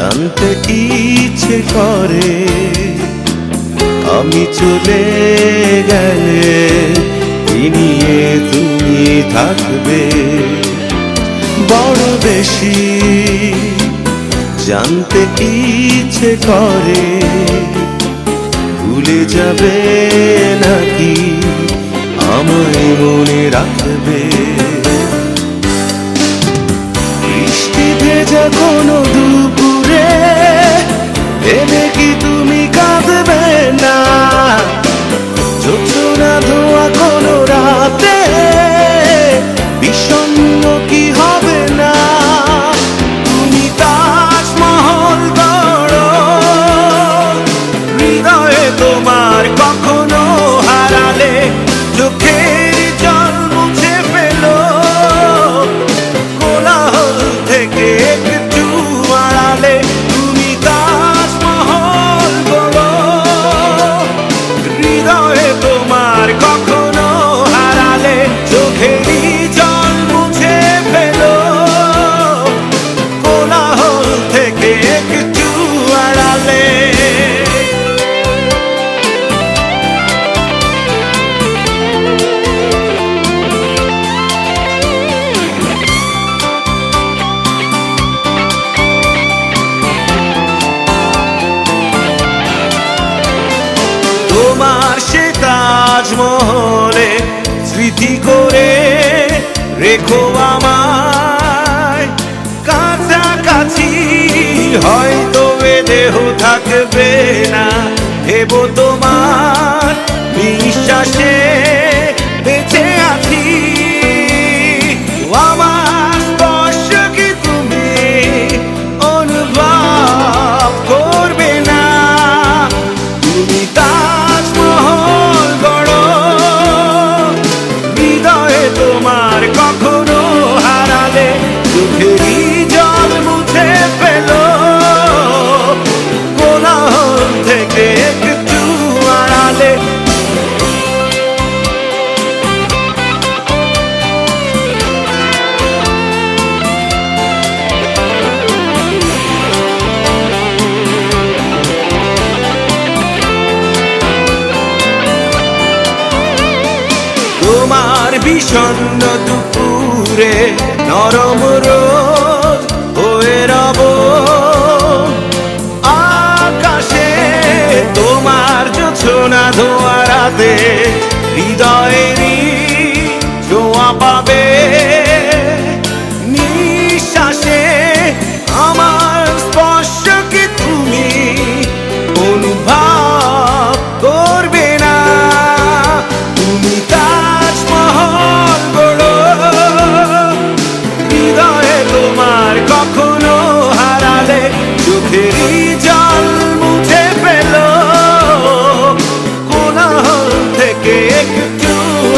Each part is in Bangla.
জানতে ইচ্ছে করে আমি চলে গেলে কি নিয়ে তুমি থাকবে বড় বেশি জানতে ইচ্ছে করে ভুলে যাবে নাকি আমায় মনে রাখবে বৃষ্টি ভেজা কোনো দুপুরে ভেবে কি তুমি কাঁদবে না জোছনা ধোয়া কোনো রাতে বিষণ্ণ কি হবে না তুমি তাজমহল গড়ো হৃদয়ে তোমার কখনো হারালে চোখের জল মুছে ফেলো কোলাহল থেকে একটু আড়ালে তুমি তাজমহল গড়ো হৃদয়ে তোমার কখনো হারালে চোখেরই জল মুছে ফেলো কোলাহল থেকে একটু আড়ালে তোমার সে তাজমহলে স্মৃতি করে রেখো আমায় কাছাকাছি হয়তো এ দেহ থাকবে না ভেবো তোমার বিশ্বাসে বেঁচে আছি আমার স্পর্শ কি তুমি অনুভব করবে না তুমি তাজমহল গড়ো হৃদয়ে তোমার কখনো হারালে চোখেরই জল মুছে ফেলো কোলাহল থেকে একটু আড়ালে তোমার বিষণ্ণ দুপুরে নরম রোদ হয়ে রব আকাশে তোমার জোছনা ধোয়া রাতে হৃদয়েরই ছোঁয়া পাবে নিঃশ্বাসে আমার স্পর্শ কি তুমি অনুভব করবে না তুমি তাজমহল গড়ো হৃদয়ে তোমার কখনো হারালে চোখেরই জল মুছে ফেলো কোলাহল থেকে একটু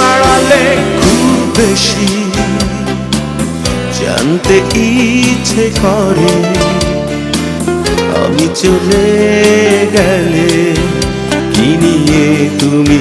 আড়ালে খুব বেশি জানতে ইচ্ছে করে আমি চলে গেলে কি নিয়ে তুমি